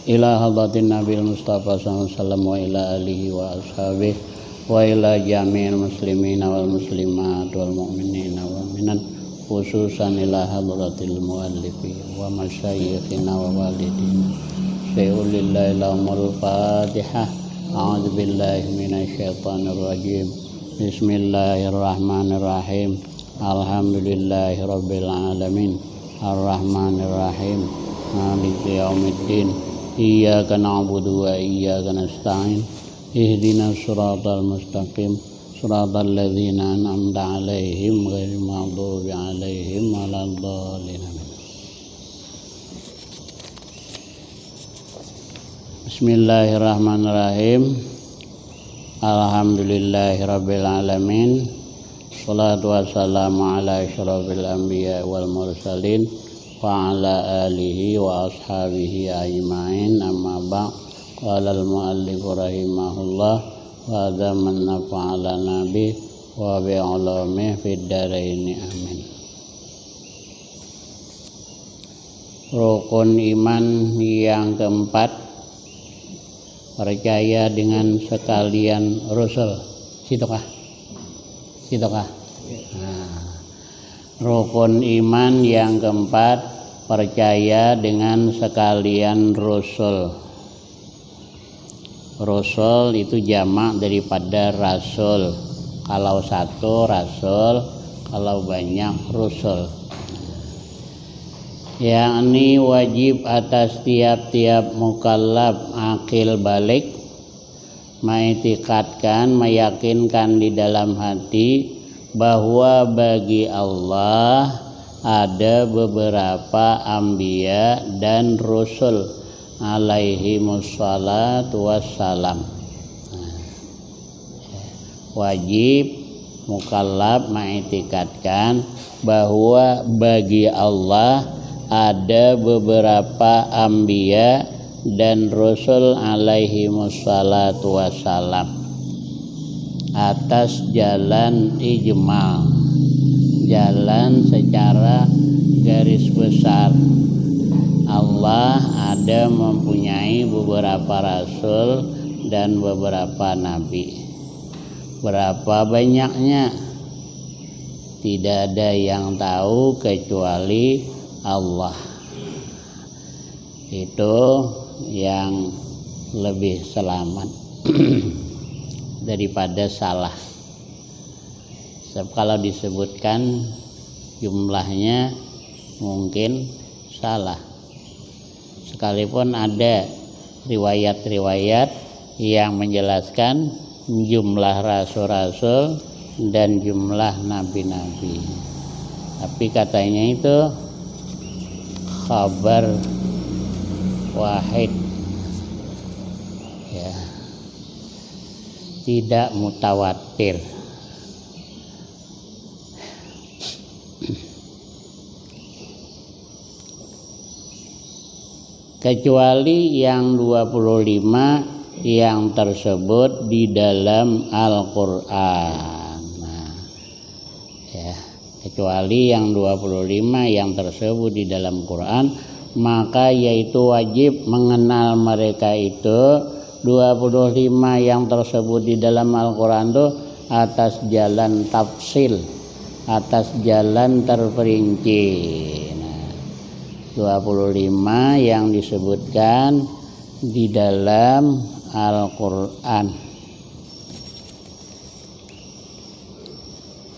ila hadratin Nabil Mustafa sallallahu alaihi wasallam wa ila alihi wa ashabihi wa ila jami'il muslimina wal muslimat wal mu'minina wal mu'minat khususan ila hadratil muallifi wa masyayikhina wa walidina syai'ulillahi lahumul fatihah. A'udzu billahi minasy syaithanir rajim. Bismillahirrahmanirrahim. Alhamdulillahi rabbil alamin. Ar-Rahmanir Rahim. Maliki yaumiddin. Iyyaka na'budu wa iyyaka nasta'in. Ihdinas siratal mustaqim. Siratal ladzina an'amta 'alaihim ghairil maghdubi 'alaihim waladdallin. Bismillahirrahmanirrahim. Alhamdulillahirabbil alamin. Shalatu wassalamu ala asyrafil anbiya wal mursalin wa ala alihi wa ashabihi ajma'in. Amma ba'd. Qala al-muallif rahimahullah wa hadza man nafa'ala nabi wa bi ulumi fid dharain amin. Rukun iman yang keempat, percaya dengan sekalian rasul. Situkah? Nah, rukun iman yang keempat, percaya dengan sekalian rasul. Rasul itu jamak daripada rasul. Kalau satu rasul, kalau banyak rasul. Yakni wajib atas tiap-tiap mukallaf akil balik mengiktikadkan, meyakinkan di dalam hati bahwa bagi Allah ada beberapa anbiya dan rasul alaihimussalatu wassalam. Wajib mukallaf mengiktikadkan bahwa bagi Allah ada beberapa anbiya dan rasul alaihimussalatu wassalam atas jalan ijmal, jalan secara garis besar. Allah ada mempunyai beberapa rasul dan beberapa nabi. Berapa banyaknya tidak ada yang tahu kecuali Allah. Itu yang lebih selamat daripada salah. Sebab kalau disebutkan jumlahnya mungkin salah. Sekalipun ada riwayat-riwayat yang menjelaskan jumlah rasul-rasul dan jumlah nabi-nabi. Tapi katanya itu khabar wahid, ya, tidak mutawatir. Kecuali yang 25 yang tersebut di dalam Al-Qur'an. Nah, ya, kecuali yang 25 yang tersebut di dalam Quran, maka yaitu wajib mengenal mereka itu 25 yang tersebut di dalam Al-Quran itu atas jalan tafsil, atas jalan terperinci. Nah, 25 yang disebutkan di dalam Al-Quran.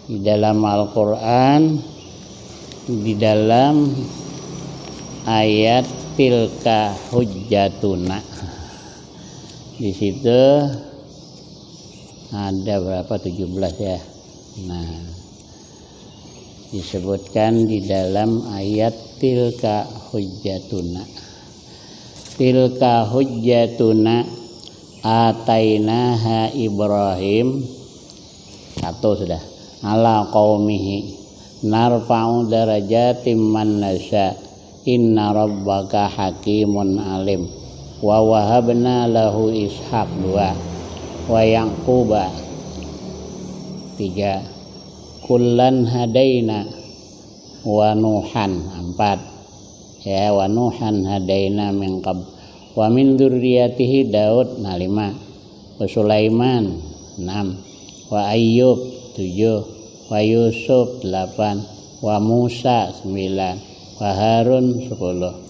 Di dalam Al-Quran, di dalam ayat tilka hujjatuna, di situ ada berapa, 17 ya. Nah, disebutkan di dalam ayat tilka hujjatuna. Tilka hujjatuna atainaha Ibrahim, satu sudah, ala qaumihi narfa'u darajatim man nasya inna rabbaka hakimun alim. Wa wahabna lahu ishaq 2 wa yaquba 3 kullan hadaina wa nuhan 4 ya, wa nuhan hadaina min qabl Wa min dzurriyyatihi Daud 5, wa Sulaiman 6, wa Ayyub 7, wa Yusuf 8, wa Musa 9, wa Harun 10.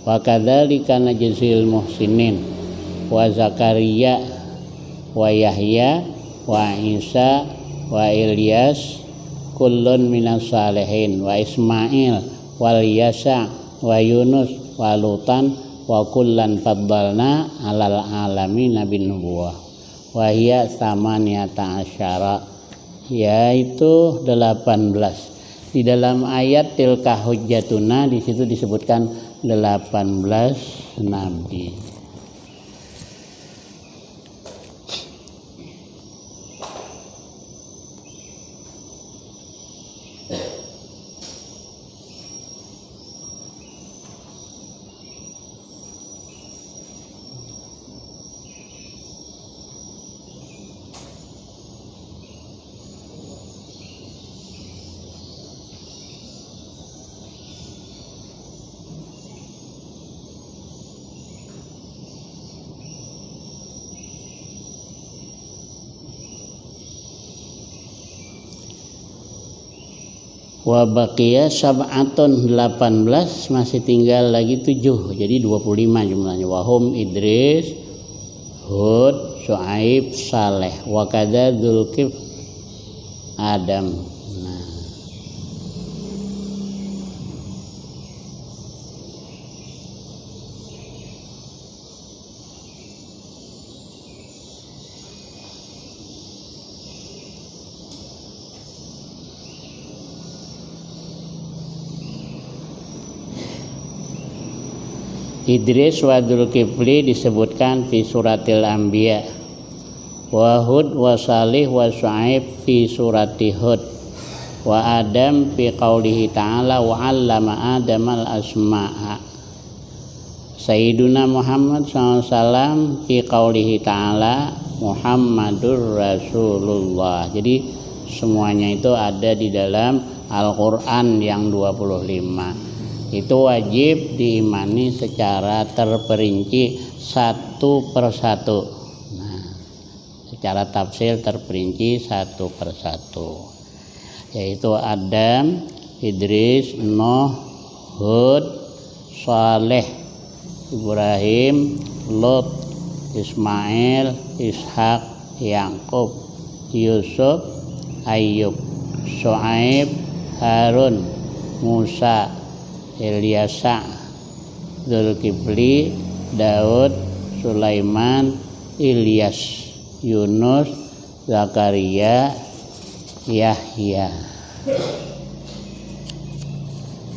Wa kadzalika najzil muhsinin wa Zakaria wa Yahya wa Isa wa Ilyas kullun minas salihin wa Ismail wal Yasa wa Yunus wa Lutan wa kullan faddalna alal alamin bin nubuwah wa hiya tsamaniyata asyara, yaitu 18. Di dalam ayat tilka hujjatuna di situ disebutkan 18 nabi. Wa baqiya sab'atun 18, masih tinggal lagi 7, jadi 25 jumlahnya. Wahum Idris, Hud, Syuaib, Saleh, wa kadza Dzulkif, Adam. Nah, Idris wa Dzulkifli disebutkan fi suratil Anbiya, wa Hud wa Salih wa Syuaib fi surati Hud, wa Adam fi qaulihi ta'ala wa 'allama Adamal asma'a. Sayyiduna Muhammad SAW fi qaulihi ta'ala Muhammadur Rasulullah. Jadi semuanya itu ada di dalam Al-Qur'an yang 25. Itu wajib diimani secara terperinci satu persatu. Nah, secara tafsir terperinci satu persatu, yaitu Adam, Idris, Nuh, Hud, Saleh, Ibrahim, Lut, Ismail, Ishak, Yakub, Yusuf, Ayyub, Syuaib, Harun, Musa, Ilyasa, Dzulkifli, Daud, Sulaiman, Ilyas, Yunus, Zakaria, Yahya,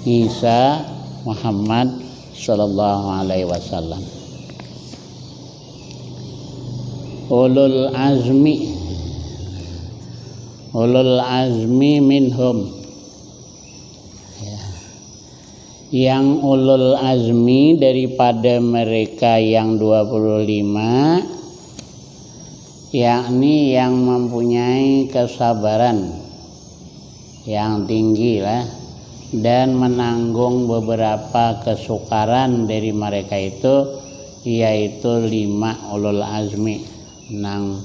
Isa, Muhammad sallallahu alaihi wasallam. Ulul azmi minhum, yang ulul azmi daripada mereka yang 25, yakni yang mempunyai kesabaran yang tinggi lah, dan menanggung beberapa kesukaran dari mereka itu, yaitu 5 ulul azmi, nang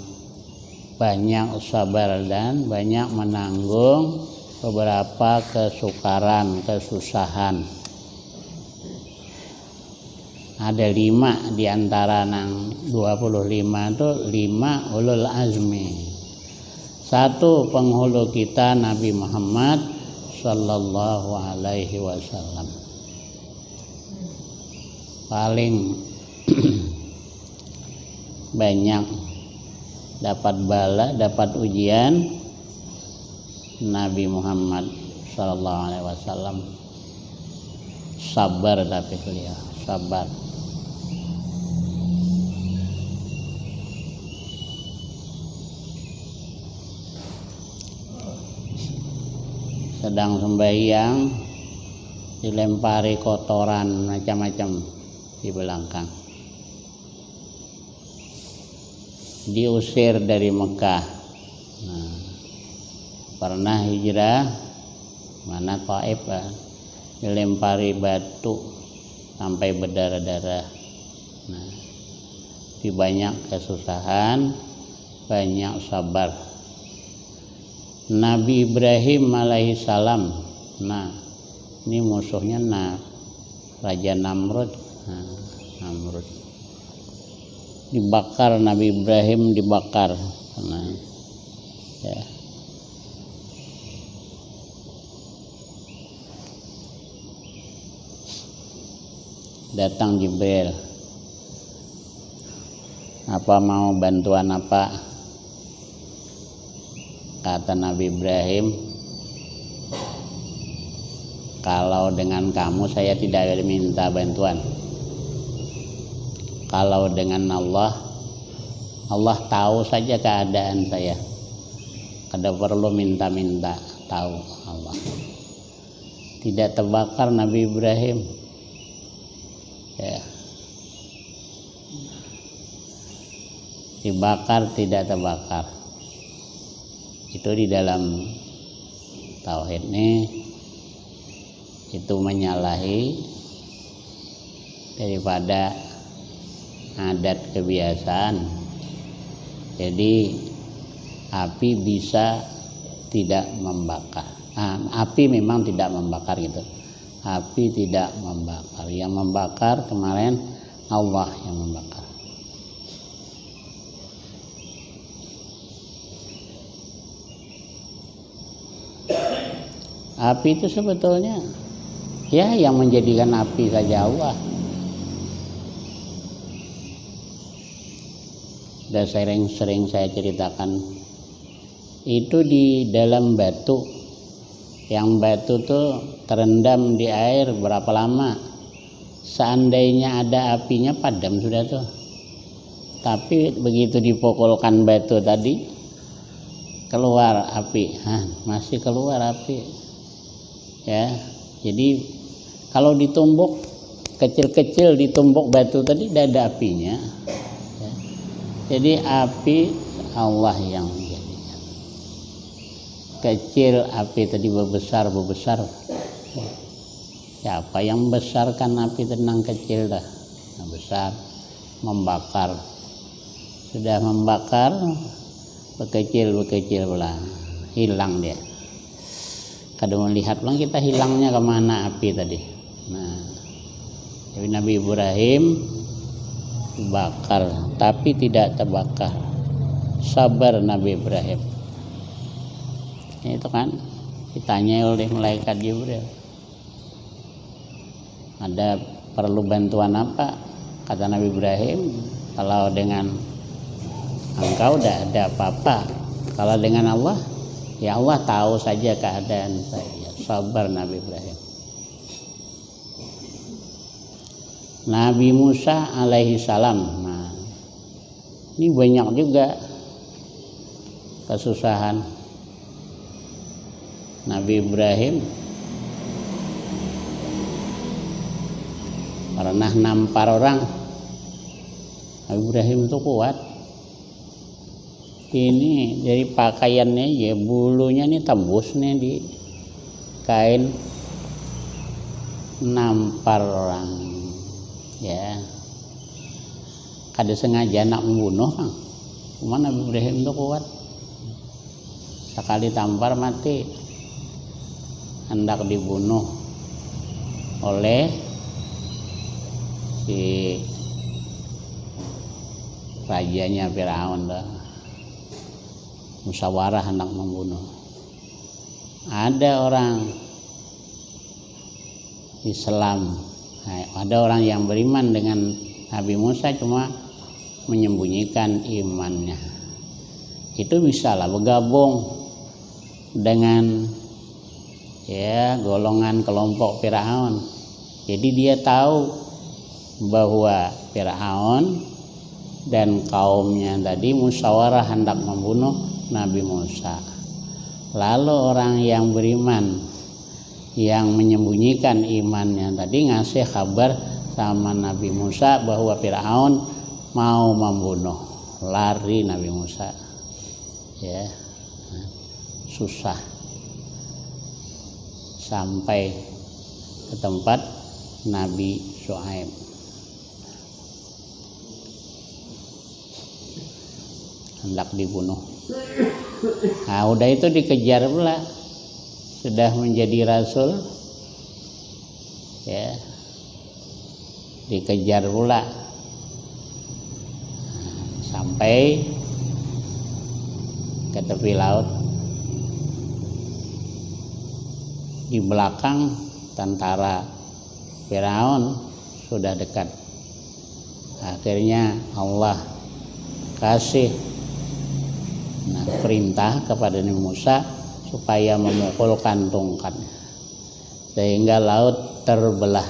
banyak sabar dan banyak menanggung beberapa kesukaran, kesusahan. Ada 5 di antara nang 25 itu 5 ulul azmi. 1 penghulu kita Nabi Muhammad sallallahu alaihi wasallam. Paling banyak dapat bala, dapat ujian Nabi Muhammad sallallahu alaihi wasallam. Sabar, tapi beliau sabar. Sedang sembahyang dilempari kotoran macam-macam di belakang, diusir dari Mekah. Nah, pernah hijrah mana Taif, dilempari batu sampai berdarah-darah. Nah, di banyak kesusahan, banyak sabar. Nabi Ibrahim alaihissalam, nah ini musuhnya Raja Namrud. Nah, Namrud dibakar, Nabi Ibrahim dibakar. Nah, ya. Datang Jibril, apa mau bantuan apa? Kata Nabi Ibrahim, kalau dengan kamu saya tidak minta bantuan. Kalau dengan Allah, Allah tahu saja keadaan saya. Kada perlu minta-minta, tahu Allah. Tidak terbakar Nabi Ibrahim. Ya. Dibakar tidak terbakar. Itu di dalam tauhid nih, itu menyalahi daripada adat kebiasaan. Jadi api bisa tidak membakar. Api memang tidak membakar gitu. Api tidak membakar. Yang membakar kemarin Allah yang membakar. Api itu sebetulnya ya yang menjadikan api saja Allah. Sudah sering saya ceritakan, itu di dalam batu, yang batu tuh terendam di air berapa lama, seandainya ada apinya padam sudah tuh. Tapi begitu dipukulkan batu tadi, keluar api, masih keluar api. Ya, jadi kalau ditumbuk kecil-kecil, ditumbuk batu tadi tidak ada apinya. Ya. Jadi api Allah yang menjadikan. Kecil api tadi berbesar. Siapa yang membesarkan api tenang kecil dah? Nah, besar, membakar. Sudah membakar, bekecil belah, hilang dia. Kadang melihat lang kita hilangnya kemana api tadi. Nah, jadi Nabi Ibrahim bakar tapi tidak terbakar. Sabar Nabi Ibrahim. Itu kan ditanya oleh malaikat Jibril, ada perlu bantuan apa? Kata Nabi Ibrahim, kalau dengan engkau tidak ada apa-apa. Kalau dengan Allah, ya Allah tahu saja keadaan saya. Sabar Nabi Ibrahim. Nabi Musa alaihi salam. Nah, ini banyak juga kesusahan. Nabi Ibrahim pernah nampar orang. Nabi Ibrahim itu kuat. Ini dari pakaiannya ya, bulunya nih tembus nih di kain, nampar orang ya. Kada sengaja nak membunuh kan. Cuma Nabi Ibrahim itu kuat. Sekali tampar mati. Hendak dibunuh oleh si rajanya Firaun dah. Musyawarah hendak membunuh. Ada orang Islam, ada orang yang beriman dengan Nabi Musa, cuma menyembunyikan imannya. Itu bisalah bergabung dengan ya golongan kelompok Firaun. Jadi dia tahu bahwa Firaun dan kaumnya tadi musyawarah hendak membunuh Nabi Musa. Lalu orang yang beriman yang menyembunyikan imannya tadi ngasih kabar sama Nabi Musa bahwa Firaun mau membunuh. Lari Nabi Musa. Ya. Susah sampai ke tempat Nabi Syuaib. hendak dibunuh. Nah, udah itu dikejar pula, sudah menjadi rasul, ya, dikejar pula sampai ke tepi laut. Di belakang tentara Firaun sudah dekat. Akhirnya Allah kasih perintah kepada Nabi Musa supaya memukulkan tongkatnya sehingga laut terbelah,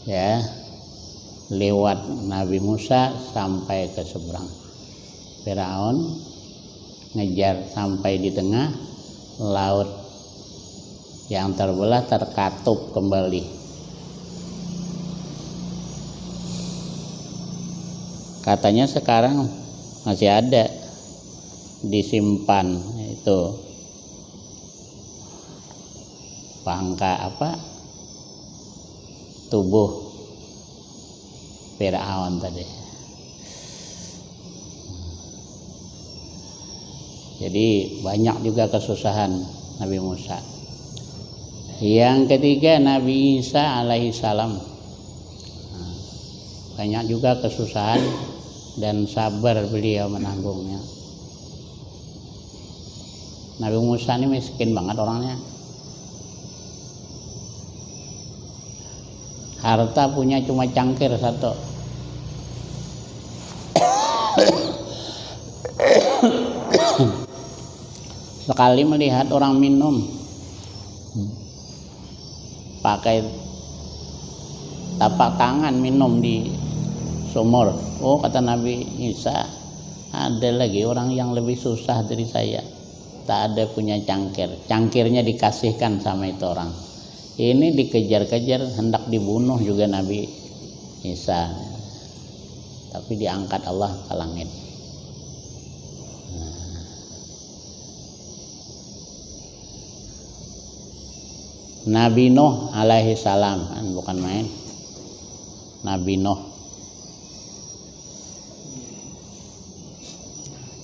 ya, lewat Nabi Musa sampai ke seberang. Firaun ngejar sampai di tengah laut yang terbelah, terkatup kembali. Katanya sekarang masih ada disimpan itu bangka tubuh Firaun tadi. Jadi banyak juga kesusahan Nabi Musa. Yang ketiga Nabi Isa alaihissalam, banyak juga kesusahan dan sabar beliau menanggungnya. Nabi Musa ini miskin banget orangnya, harta punya cuma cangkir satu. Sekali melihat orang minum pakai tapak tangan minum di sumur. Oh, kata Nabi Isa, ada lagi orang yang lebih susah dari saya, tak ada punya cangkir. Cangkirnya dikasihkan sama itu orang. Ini dikejar-kejar hendak dibunuh juga Nabi Isa, tapi diangkat Allah ke langit. Nabi Nuh alaihi salam, bukan main. Nabi Nuh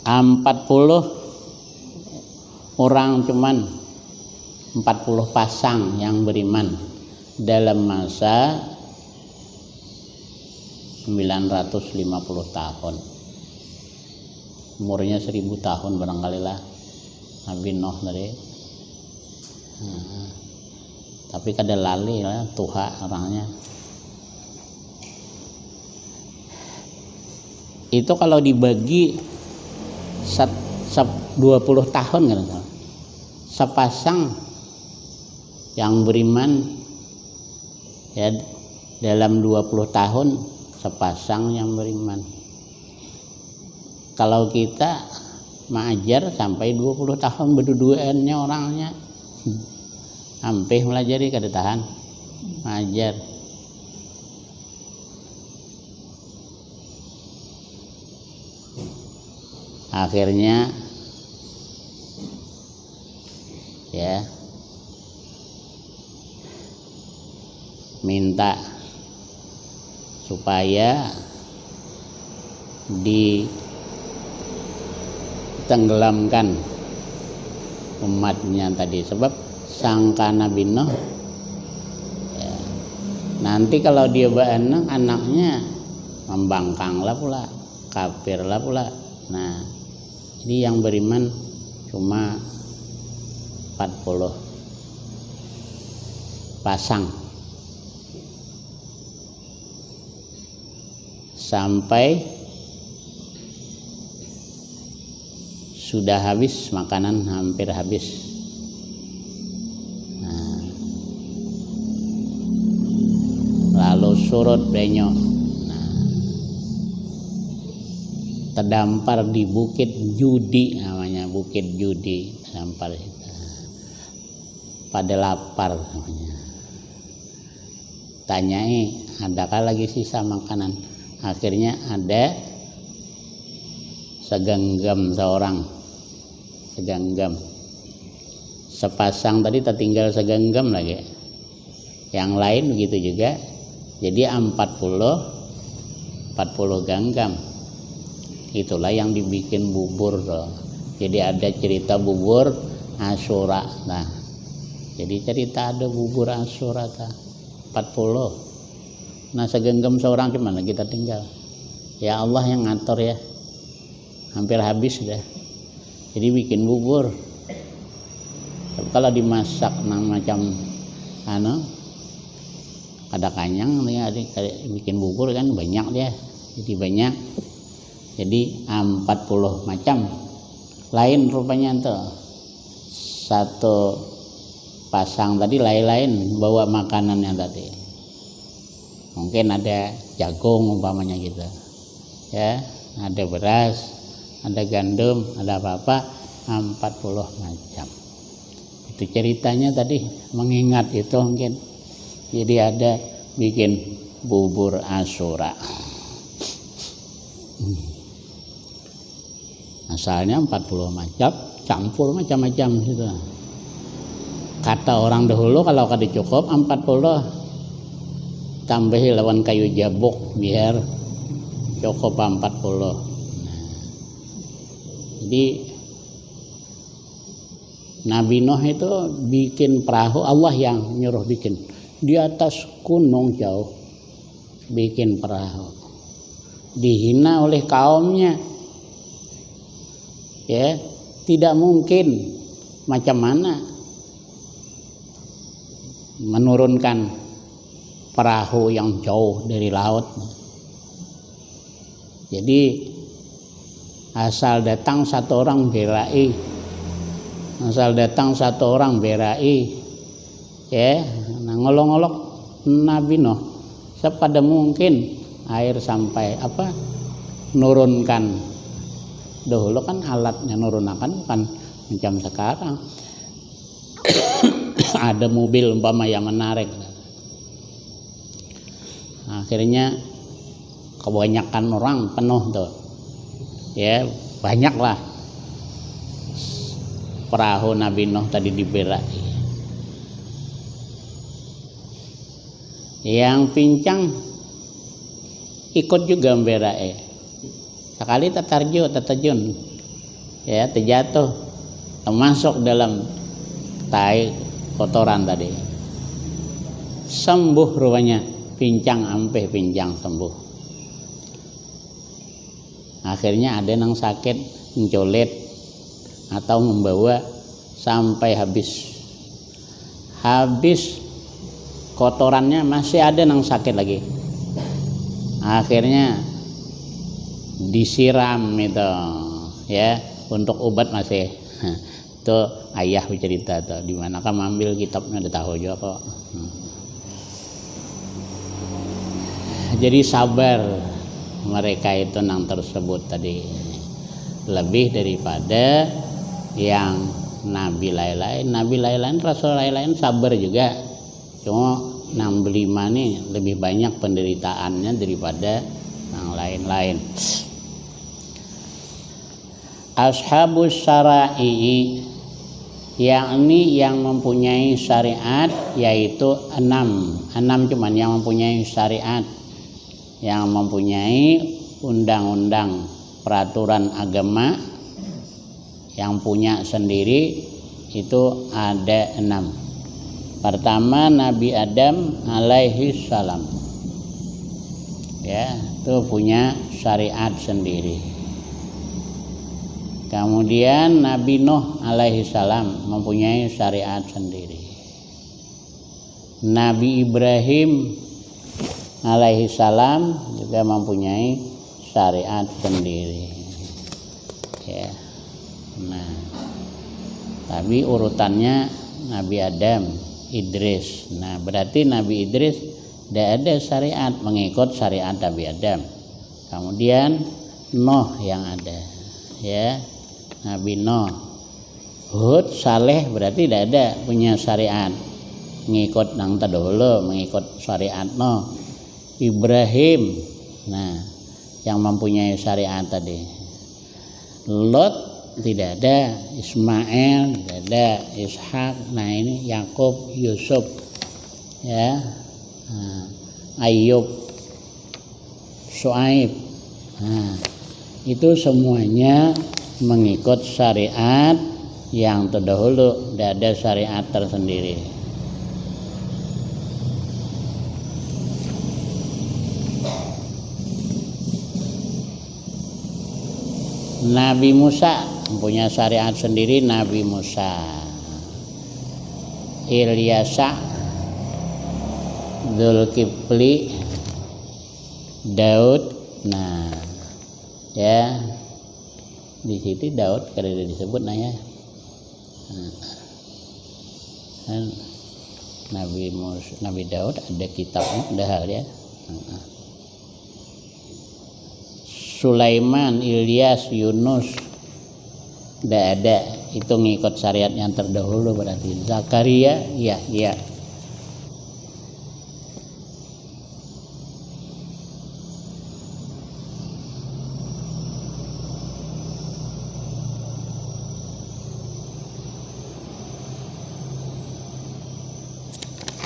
40 orang, cuman 40 pasang yang beriman dalam masa 950 tahun. Umurnya 1000 tahun barangkali lah Nabi Nuh tadi. Tapi kada lali lah, tuha orangnya. Itu kalau dibagi 20 tahun kan, sepasang yang beriman, ya, dalam 20 tahun sepasang yang beriman. Kalau kita mengajar sampai 20 tahun berdua-duanya orangnya, hampir melajari kada tahan mengajar. Akhirnya ya minta supaya ditenggelamkan umatnya tadi, sebab sangka Nabi Nuh ya, nanti kalau dia berenang anaknya membangkang lah pula, kafir lah pula. Nah, jadi yang beriman cuma 40 pasang sampai sudah habis makanan, hampir habis. Nah, lalu surut benyo, terdampar di Bukit Judi, namanya Bukit Judi, terdampar pada lapar namanya. Tanyai, adakah lagi sisa makanan? Akhirnya ada segenggam seorang, segenggam. Sepasang tadi tertinggal segenggam lagi, yang lain begitu juga. Jadi 40 genggam. itulah yang dibikin bubur tuh. Jadi ada cerita bubur Asyura. Nah, jadi cerita ada bubur Asyura 40. Nah, segenggam seorang gimana kita tinggal. Ya Allah yang ngatur ya. Hampir habis dah. Jadi bikin bubur. Kalau dimasak macam ada kanyang ya, bikin bubur kan banyak dia. Jadi banyak. Jadi 40 macam. Lain rupanya tuh. Satu pasang tadi lain-lain bawa makanannya tadi. Mungkin ada jagung umpamanya gitu. Ya, ada beras, ada gandum, ada apa-apa 40 macam. Itu ceritanya tadi mengingat itu mungkin. Jadi ada bikin bubur Asyura. Asalnya 40 macam, campur macam-macam gitu. Kata orang dahulu kalau kada cukup 40 tambahi lawan kayu jabuk biar cukup 40. Nah, jadi Nabi Nuh itu bikin perahu, Allah yang nyuruh bikin di atas gunung jauh, bikin perahu, dihina oleh kaumnya. Ya, tidak mungkin macam mana menurunkan perahu yang jauh dari laut. Jadi asal datang satu orang berai, ya, nah, ngolok-ngolok Nabi Nuh sepada mungkin air sampai nurunkan. Dahulu kan alatnya nurunakan bukan macam sekarang. Ada mobil umpama yang menarik. Akhirnya kebanyakan orang penuh tuh. Ya, banyaklah perahu Nabi Nuh tadi diberai. Yang pincang ikut juga memberai. Sekali terjun, ya, terjatuh, termasuk dalam tai kotoran tadi. Sembuh rupanya, pincang sembuh. Akhirnya ada yang sakit mencolet atau membawa sampai habis kotorannya masih ada yang sakit lagi. Akhirnya disiram itu, ya, untuk obat masih. Itu ayah bercerita tuh, di mana kan ambil kitabnya, udah tahu juga kok. Jadi sabar mereka itu nang tersebut tadi, lebih daripada yang nabi lain-lain, rasul lain-lain sabar juga. Cuma nang belima nih lebih banyak penderitaannya daripada yang lain-lain. Ashabus syara'i, yakni yang mempunyai syariat, yaitu 6 cuman yang mempunyai syariat, yang mempunyai undang-undang peraturan agama yang punya sendiri, itu ada 6. Pertama Nabi Adam alaihi salam, ya, itu punya syariat sendiri. Kemudian Nabi Nuh alaihi salam mempunyai syariat sendiri. Nabi Ibrahim alaihi salam juga mempunyai syariat sendiri. Ya. Nah, tapi urutannya Nabi Adam, Idris. Nah, berarti Nabi Idris tidak ada syariat, mengikut syariat Nabi Adam. Kemudian Nuh yang ada, ya. Nabi Nuh, Hud, Saleh berarti tidak ada punya syariat, mengikut yang terdahulu, mengikut syariat Nuh. Ibrahim, nah, yang mempunyai syariat tadi. Lot tidak ada, Ismail tidak ada, Ishak, nah ini Yakub, Yusuf, ya, Ayub, Shu'aib. Nah, itu semuanya mengikut syariat yang terdahulu, tidak ada syariat tersendiri. Nabi Musa punya syariat sendiri, Nabi Musa. Ilyasa, Dzulkifli, Daud. Nah, ya di situ Daud kada disebut nah ya. Nabi Daud ada kitabnya, ada hal ya. Sulaiman, Ilyas, Yunus tidak ada, itu ngikut syariat yang terdahulu berarti. Zakaria, ya.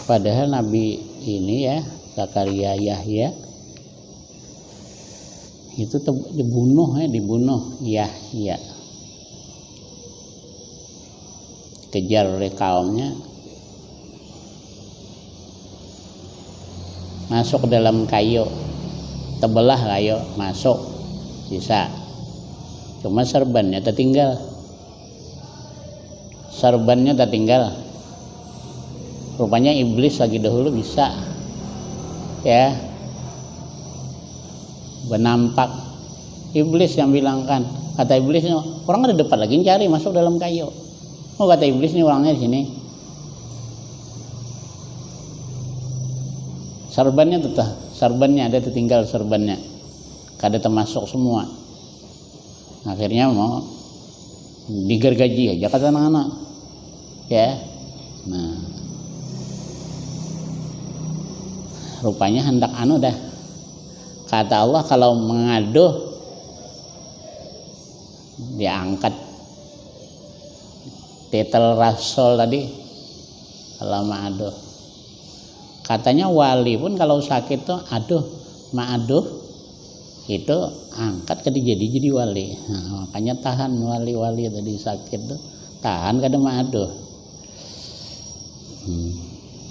Padahal Nabi ini ya, Zakaria, Yahya itu dibunuh Yahya, kejar oleh kaumnya, masuk ke dalam kayu, tebelah kayu, masuk sisa, cuma serbannya tertinggal, rupanya iblis lagi dahulu bisa ya benampak. Iblis yang bilangkan, kata iblis, orang ada depan lagi cari masuk dalam kayu. Oh, kata iblis, ini orangnya di sini. Serbannya ada tertinggal, serbannya kada termasuk semua. Akhirnya mau digergaji aja kata anak-anak ya. Nah, rupanya hendak dah. Kata Allah, kalau mengaduh diangkat titel rasul tadi. Kalau mengaduh, katanya wali pun kalau sakit tuh maaduh itu angkat jadi wali. Nah, makanya tahan wali tadi sakit tuh tahan kada maaduh.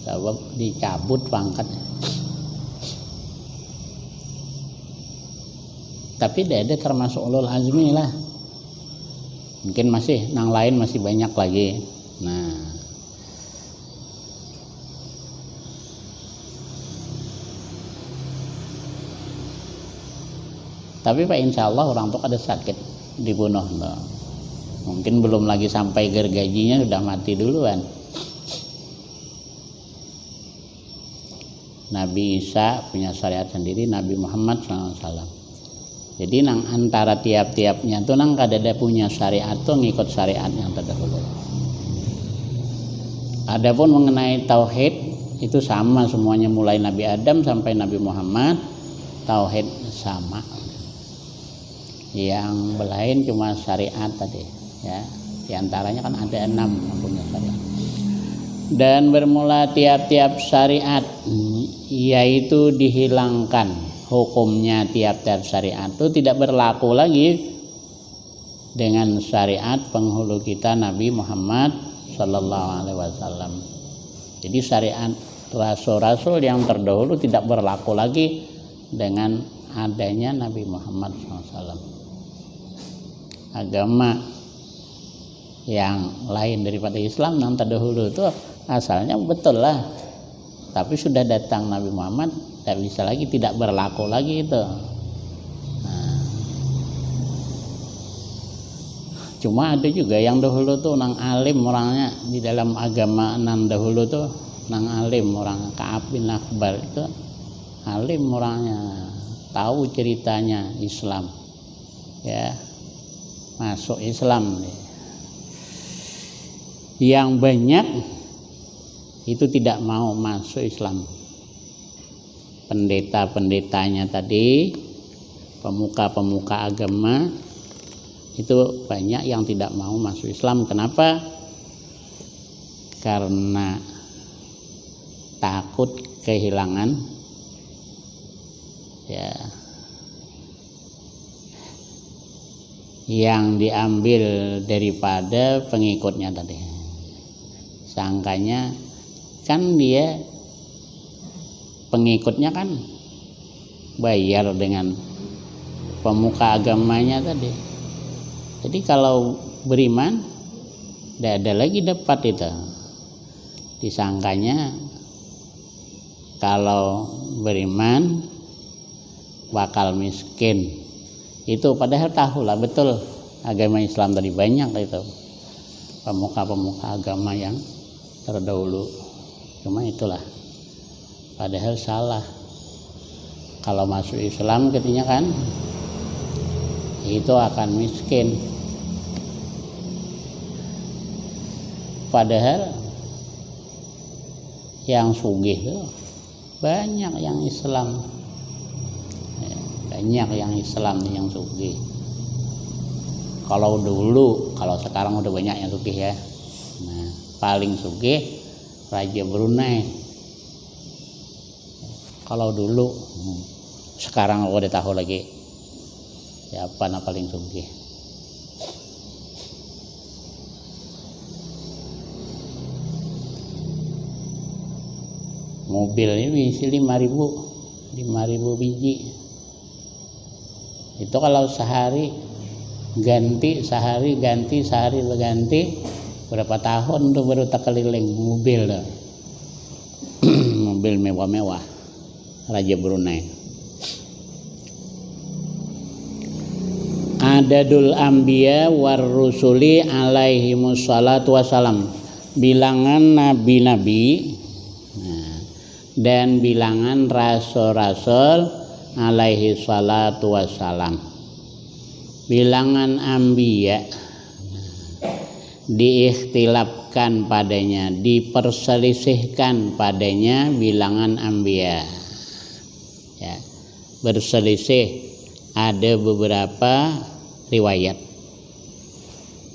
Sebab dicabut pangkatnya. Tapi Dede termasuk ulul azmi lah. Mungkin masih yang lain masih banyak lagi. Nah, tapi Pak, insya Allah orang tuh ada sakit dibunuh loh. Mungkin belum lagi sampai gergajinya sudah mati duluan. Nabi Isa punya syariat sendiri, Nabi Muhammad SAW. Jadi nang antara tiap-tiapnya tuh nang kada ada punya syariat tuh ngikut syariat yang terdahulu. Adapun mengenai tauhid itu sama semuanya, mulai Nabi Adam sampai Nabi Muhammad tauhid sama. Yang lain cuma syariat tadi ya. Di antaranya kan ada 6 yang punya syariat. Dan bermula tiap-tiap syariat yaitu dihilangkan hukumnya, tiap-tiap syariat itu tidak berlaku lagi dengan syariat penghulu kita Nabi Muhammad Sallallahu Alaihi Wasallam. Jadi syariat rasul-rasul yang terdahulu tidak berlaku lagi dengan adanya Nabi Muhammad SAW. Agama yang lain daripada Islam yang terdahulu itu asalnya betul lah, tapi sudah datang Nabi Muhammad, tidak bisa lagi, tidak berlaku lagi itu. Nah, cuma ada juga yang dahulu tuh nang alim orangnya di dalam agama nang dahulu tuh nang alim orang. Ka'ab bin Akhbar itu alim orangnya, tahu ceritanya Islam ya, masuk Islam. Yang banyak itu tidak mau masuk Islam. Pendeta-pendetanya tadi, pemuka-pemuka agama itu banyak yang tidak mau masuk Islam. Kenapa? Karena takut kehilangan ya yang diambil daripada pengikutnya tadi. Sangkanya kan dia pengikutnya kan bayar dengan pemuka agamanya tadi. Jadi kalau beriman tidak ada lagi dapat itu. Disangkanya kalau beriman bakal miskin. Itu padahal tahulah betul agama Islam tadi banyak itu pemuka-pemuka agama yang terdahulu. Cuma itulah padahal salah. Kalau masuk Islam katanya kan itu akan miskin. Padahal yang sugih itu banyak yang Islam. Banyak yang Islam yang sugih. Kalau dulu, kalau sekarang udah banyak yang sugih ya. Nah, paling sugih Raja Brunei. Kalau dulu, sekarang aku udah tahu lagi siapa yang paling sugih. Mobil ini isi 5.000 biji. Itu kalau sehari ganti berapa tahun tuh baru tak keliling mobil tuh. Mobil mewah-mewah Raja Brunei. Adadul anbiya war rusuli alaihimus salatu wassalam. Bilangan nabi-nabi dan bilangan rasul-rasul alaihi salatu wassalam. Bilangan anbiya diikhtilafkan padanya, diperselisihkan padanya bilangan anbiya. Ya, berselisih, ada beberapa riwayat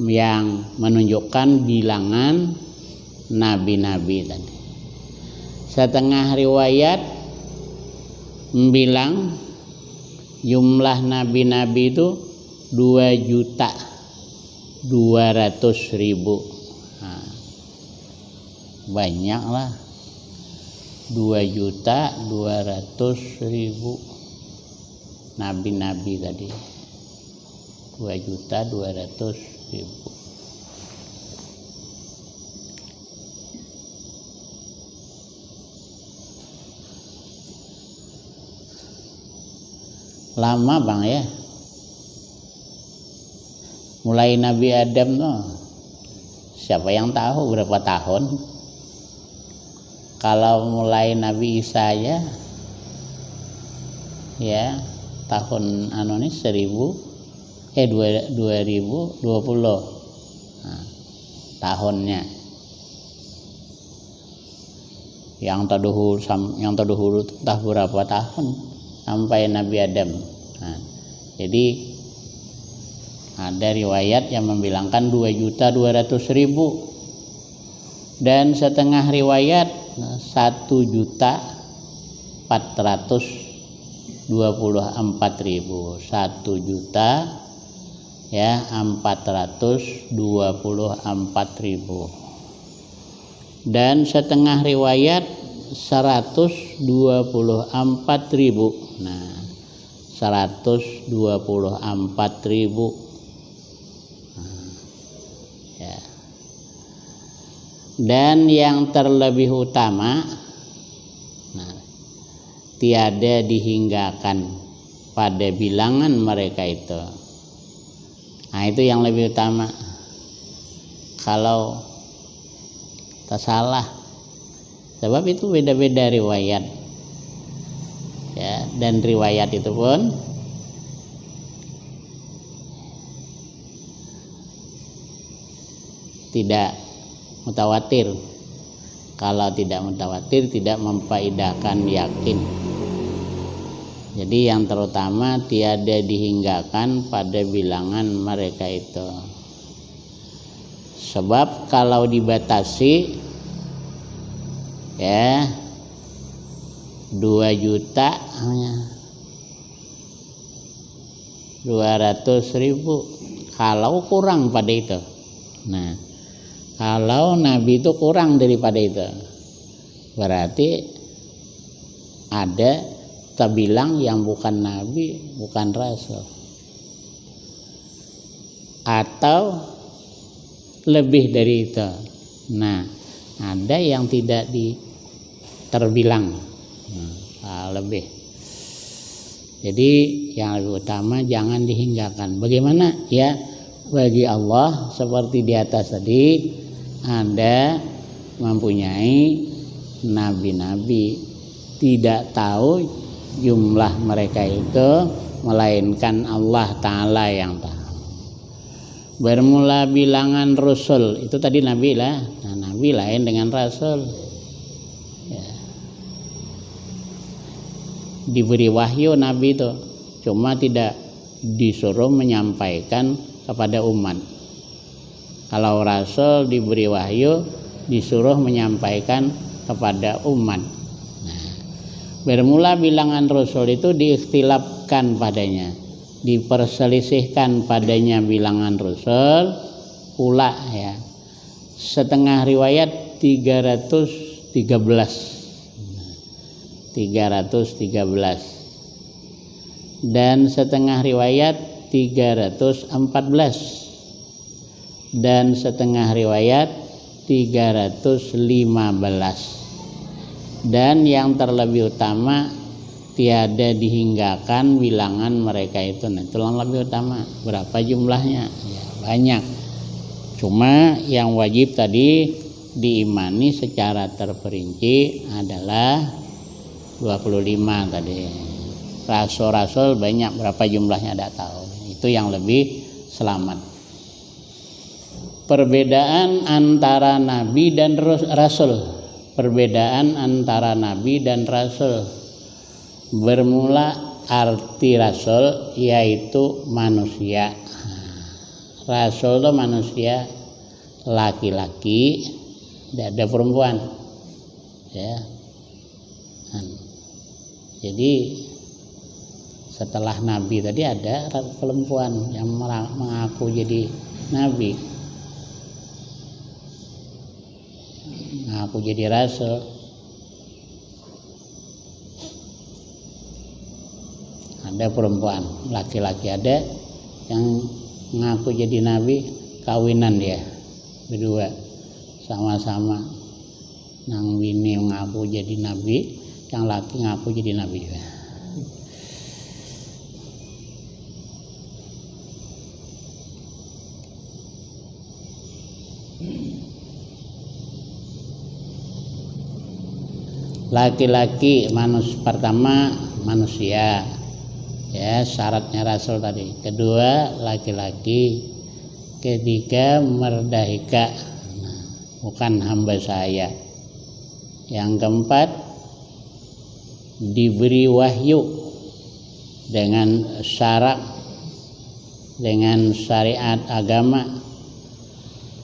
yang menunjukkan bilangan nabi-nabi tadi. Setengah riwayat bilang jumlah nabi-nabi itu 2.200.000. Nah, banyak lah 2.200.000 nabi-nabi tadi. 2.200.000. Lama bang ya, mulai Nabi Adam tuh siapa yang tahu berapa tahun. Kalau mulai Nabi Isa ya tahun 2020 nah, tahunnya. Yang terdahulu entah berapa tahun sampai Nabi Adam. Nah, jadi ada riwayat yang membilangkan 2.200.000 dan setengah riwayat 1.424.000. 1.424.000 dan setengah riwayat 124.000. Nah, 124.000. Ya. Dan yang terlebih utama, tiada dihinggakan pada bilangan mereka itu. Nah, itu yang lebih utama. Kalau tak salah, sebab itu beda-beda riwayat. Ya, dan riwayat itu pun tidak mutawatir. Kalau tidak mutawatir tidak memfaidahkan yakin. Jadi yang terutama tiada dihinggakan pada bilangan mereka itu. Sebab kalau dibatasi 2.200.000 kalau kurang pada itu. Nah, kalau nabi itu kurang daripada itu, berarti ada terbilang yang bukan nabi, bukan rasul, atau lebih dari itu. Nah, ada yang tidak terbilang lebih. Jadi yang lebih utama jangan dihinggakan. Bagaimana ya? Bagi Allah seperti di atas tadi, Anda mempunyai nabi-nabi, tidak tahu jumlah mereka itu melainkan Allah Ta'ala yang tahu. Bermula bilangan rasul, itu tadi nabi lah. Nah, nabi lain dengan rasul ya. Diberi wahyu nabi itu, cuma tidak disuruh menyampaikan kepada umat. Kalau rasul diberi wahyu, disuruh menyampaikan kepada umat. Nah, bermula bilangan rasul itu diikhtilafkan padanya, diperselisihkan padanya bilangan rasul pula ya. Setengah riwayat 313 dan setengah riwayat 314 dan setengah riwayat 315, dan yang terlebih utama tiada dihinggakan bilangan mereka itu. Nah, itu yang lebih utama. Berapa jumlahnya? Ya, banyak. Cuma yang wajib tadi diimani secara terperinci adalah 25 tadi. Rasul-rasul banyak, berapa jumlahnya tidak tahu. Itu yang lebih selamat. Perbedaan antara nabi dan rasul. Perbedaan antara nabi dan rasul. Bermula arti rasul yaitu manusia. Rasul itu manusia laki-laki, tidak ada perempuan. Ya. Jadi setelah nabi tadi ada perempuan yang mengaku jadi nabi, mengaku jadi rasul. Ada perempuan, laki-laki ada yang mengaku jadi nabi, kawinan dia berdua sama-sama. Nang bini mengaku jadi nabi, yang laki ngaku jadi nabi juga. Laki-laki pertama manusia ya, syaratnya rasul tadi. Kedua laki-laki. Ketiga merdahika, bukan hamba saya. Yang keempat diberi wahyu dengan syarat, dengan syariat agama,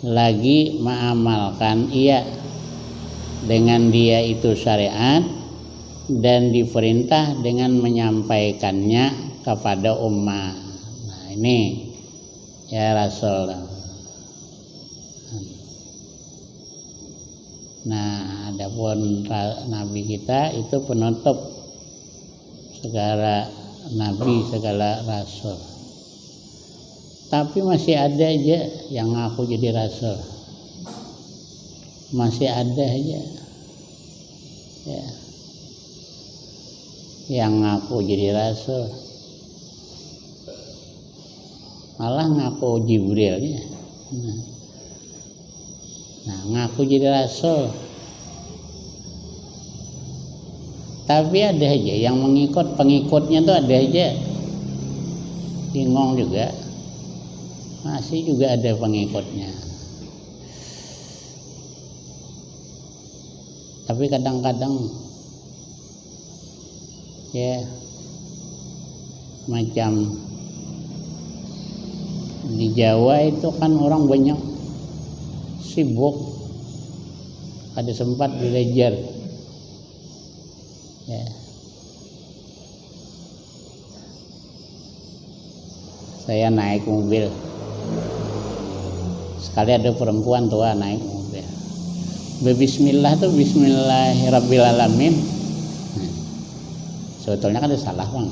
lagi mengamalkan ia dengan dia itu syariat, dan diperintah dengan menyampaikannya kepada umat. Nah, ini ya rasul. Nah, adapun nabi kita itu penutup segala nabi, segala rasul. Tapi masih ada aja yang ngaku jadi rasul. Masih ada aja ya, yang ngaku jadi rasul. Malah ngaku Jibril ya. Nah, ngaku jadi rasul. Tapi ada aja yang mengikut, pengikutnya tuh ada aja. Bingung juga. Masih juga ada pengikutnya. Tapi kadang-kadang ya macam di Jawa itu kan orang banyak sibuk, ada sempat belajar ya. Saya naik mobil Sekali ada perempuan tua naik mobil. Bismillah tuh Bismillahirrabbilalamin. Sebetulnya kan ada salah bang.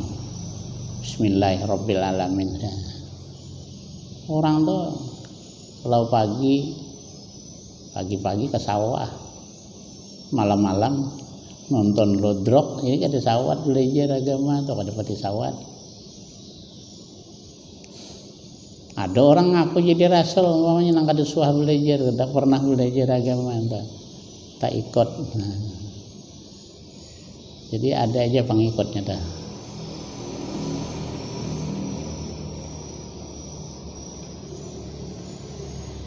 Bismillahirrabbilalamin. Orang tuh kalau pagi-pagi ke sawah, malam-malam nonton lodrok, ini ada sawat belajar agama atau ada pati sawat. Ada orang ngaku jadi rasul, umpamanya nang kada suah belajar, tidak pernah belajar agama, tak ikut. Nah, jadi ada aja pengikutnya dah.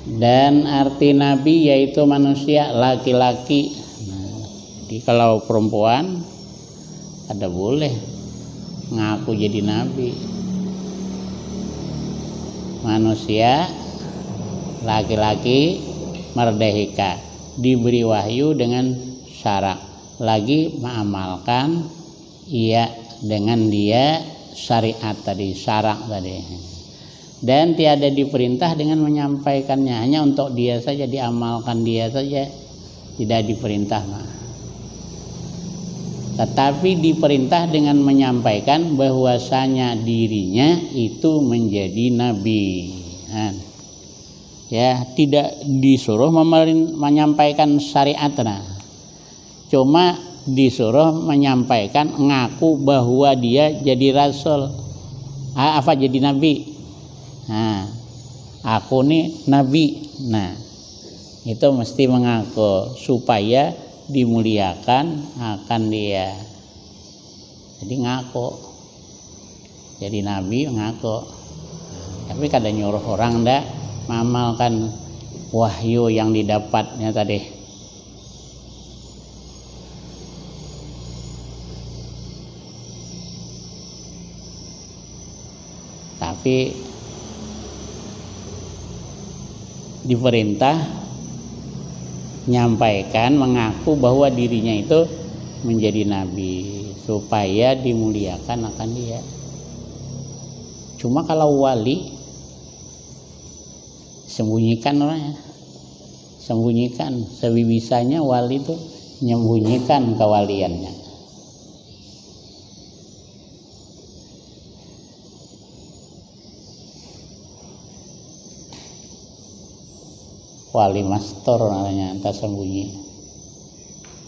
Dan arti nabi yaitu manusia laki-laki. Nah, jadi kalau perempuan ada boleh ngaku jadi nabi. Manusia laki-laki merdeka, diberi wahyu dengan syarak, lagi mengamalkan ia dengan dia syariat tadi, syarak tadi. Dan tiada diperintah dengan menyampaikannya, hanya untuk dia saja, diamalkan dia saja, tidak diperintah mah. Tetapi diperintah dengan menyampaikan bahwasanya dirinya itu menjadi nabi. Nah, ya, tidak disuruh menyampaikan syariat, nah, cuma disuruh menyampaikan, ngaku bahwa dia jadi rasul, jadi nabi. Nah, aku nih nabi. Nah, itu mesti mengaku supaya dimuliakan akan dia. Jadi ngaku jadi nabi, ngaku. Tapi kadang nyuruh orang ndak mengamalkan wahyu yang didapatnya tadi. Tapi diperintah nyampaikan, mengaku bahwa dirinya itu menjadi nabi supaya dimuliakan akan dia. Cuma kalau wali sembunyikan orangnya, sembunyikan sebisanya. Wali itu menyembunyikan kewaliannya. Wali master namanya, entah sembunyi.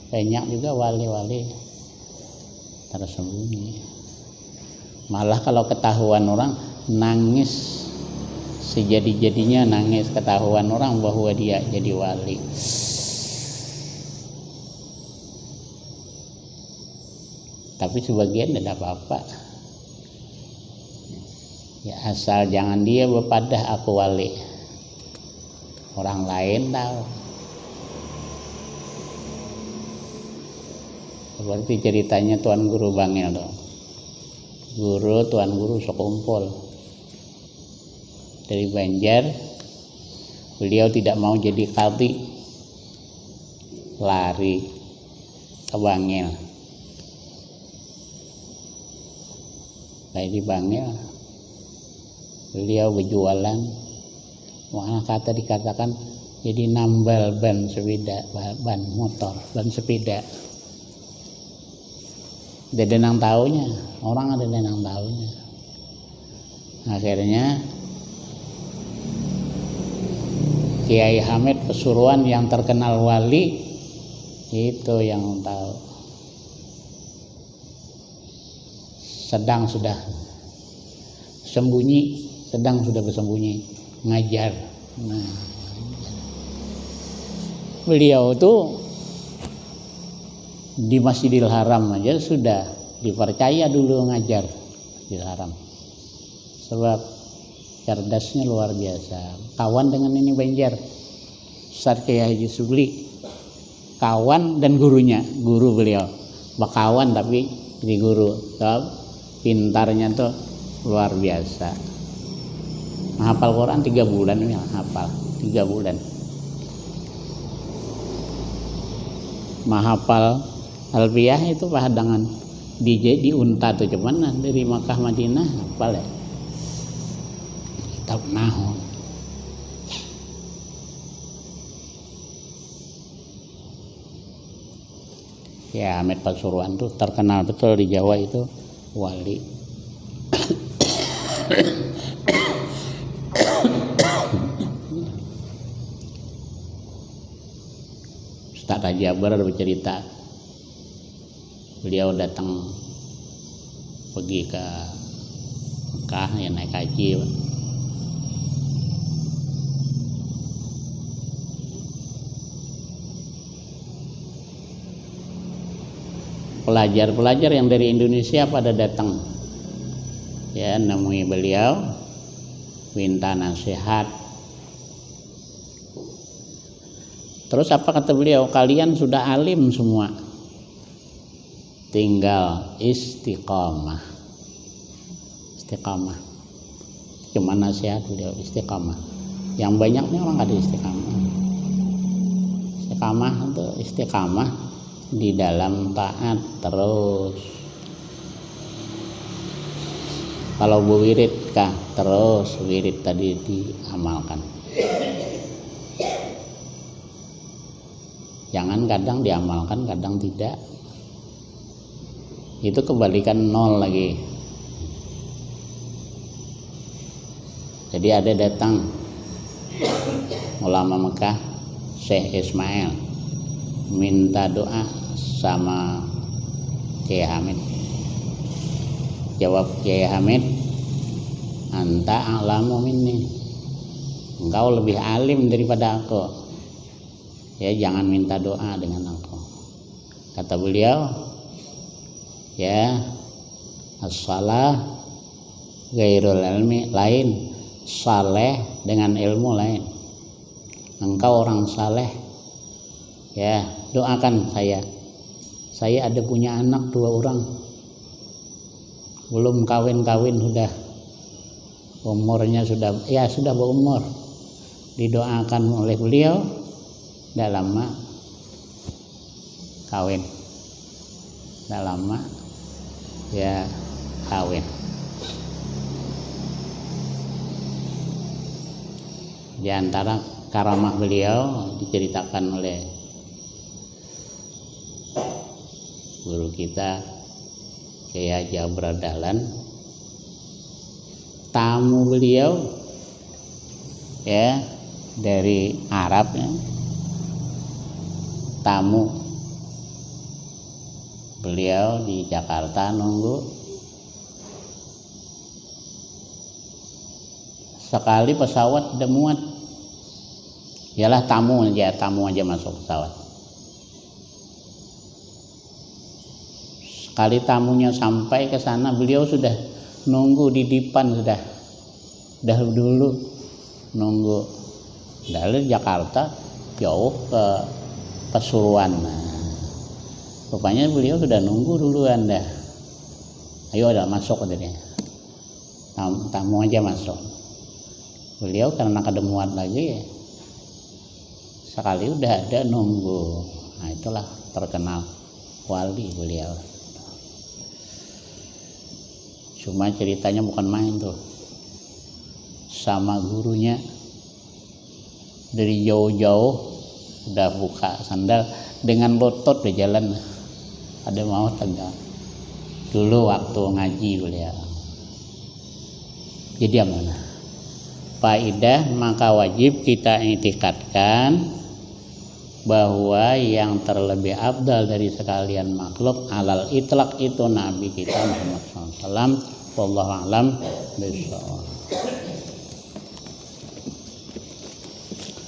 Banyak juga wali-wali tersembunyi. Malah kalau ketahuan orang nangis, sejadi-jadinya nangis ketahuan orang bahwa dia jadi wali. Tapi sebagian tidak apa-apa. Ya, asal jangan dia berpadah aku wali. Orang lain tahu. Seperti ceritanya Tuan Guru Bangil dong. Tuan Guru sekumpul dari Banjar. Beliau tidak mau jadi qadhi, lari ke Bangil. Kayak di Bangil, beliau berjualan. Mana kata dikatakan jadi nambal ban sepeda, ban motor, ban sepeda. Ada denang tahunya, orang ada denang tahunya. Akhirnya Kiai Hamid Pasuruan yang terkenal wali itu yang tahu. Sedang sudah bersembunyi ngajar. Nah, beliau tuh di Masjidil Haram aja sudah dipercaya dulu ngajar di Haram, sebab cerdasnya luar biasa. Kawan dengan ini Banjar, Ustaz Kiai Haji Subli, kawan dan gurunya, guru beliau, bakawan tapi jadi guru. Sebab pintarnya tuh luar biasa. Menghafal Quran 3 bulan, ya, hafal 3 bulan. Menghafal Alfiyah itu padangan di unta tuh, cuman dari Makkah Madinah hafal ya. Kitab nahwu Ya Hamid Pasuruan tuh terkenal betul di Jawa itu wali. Ustaz Haji Akbar bercerita, beliau datang pergi ke Mekah ya naik haji. Pelajar-pelajar yang dari Indonesia pada datang ya nemui beliau, minta nasihat. Terus apa kata beliau? Kalian sudah alim semua, tinggal istiqamah. Istiqamah. Cuma nasihat beliau istiqamah. Yang banyaknya orang ada istiqamah. Istiqamah itu istiqamah di dalam taat terus. Kalau berwirid kah terus wirid tadi diamalkan. Jangan kadang diamalkan, kadang tidak. Itu kebalikan nol lagi. Jadi ada datang ulama Mekah, Syekh Ismail, minta doa sama Kiai Hamid. Jawab Kiai Hamid, anta a'lamu minni, engkau lebih alim daripada aku, ya jangan minta doa dengan aku. Kata beliau, ya as-salah ghairul ilmi, lain saleh dengan ilmu lain. Engkau orang saleh, ya doakan saya ada punya anak 2 orang, belum kawin-kawin, sudah umurnya sudah berumur, didoakan oleh beliau tidak lama kawin, tidak lama ya kawin. Di antara karamah beliau diceritakan oleh guru kita Kiai Haji Akbar Dahlan, tamu beliau ya dari Arab ya, tamu beliau di Jakarta nunggu, sekali pesawat udah muat, ialah tamu aja masuk pesawat. Sekali tamunya sampai ke sana, beliau sudah nunggu di depan, sudah dulu nunggu. Dari Jakarta jauh ke Pasuruan. Rupanya beliau sudah nunggu duluan dah. Ayo udah masuk katanya. Tamu aja masuk. Beliau karena kedemuan lagi ya, sekali udah ada nunggu. Nah itulah terkenal wali beliau. Cuma ceritanya bukan main tuh, sama gurunya dari jauh-jauh udah buka sandal dengan lotot di jalan, ada mau tegak. Dulu waktu ngaji beliau. Jadi amanah. Faidah, maka wajib kita i'tikadkan bahwa yang terlebih afdal dari sekalian makhluk alal itlaq itu Nabi kita Muhammad SAW. Wallahu a'lam bishawab.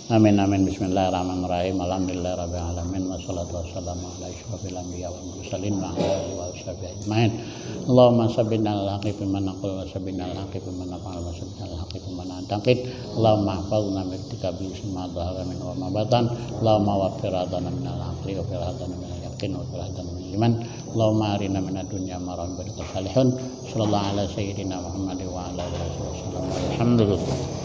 Amin amin. Bismillahirrahmanirrahim. Alhamdulillahirabbil alamin wassalatu wassalamu ala asyrofil anbiya wal mursalin wa ala alihi washabihi ajmain. Allahumma sabbina al-haqqi biman naqul wa sabbina al-haqqi biman nafa'al wa sabbina al-haqqi biman na'taqid. Allahumma hafazna bitika bi isma dhahara min wa ma batan. Allahumma waffir hadana min al-aqli wa fir hadana min al-yaqin wa fir hadana min iman. Allahumma arina min ad-dunya ma rabbika salihun. Sallallahu ala sayyidina Muhammad wa ala alihi wasallam. Alhamdulillah.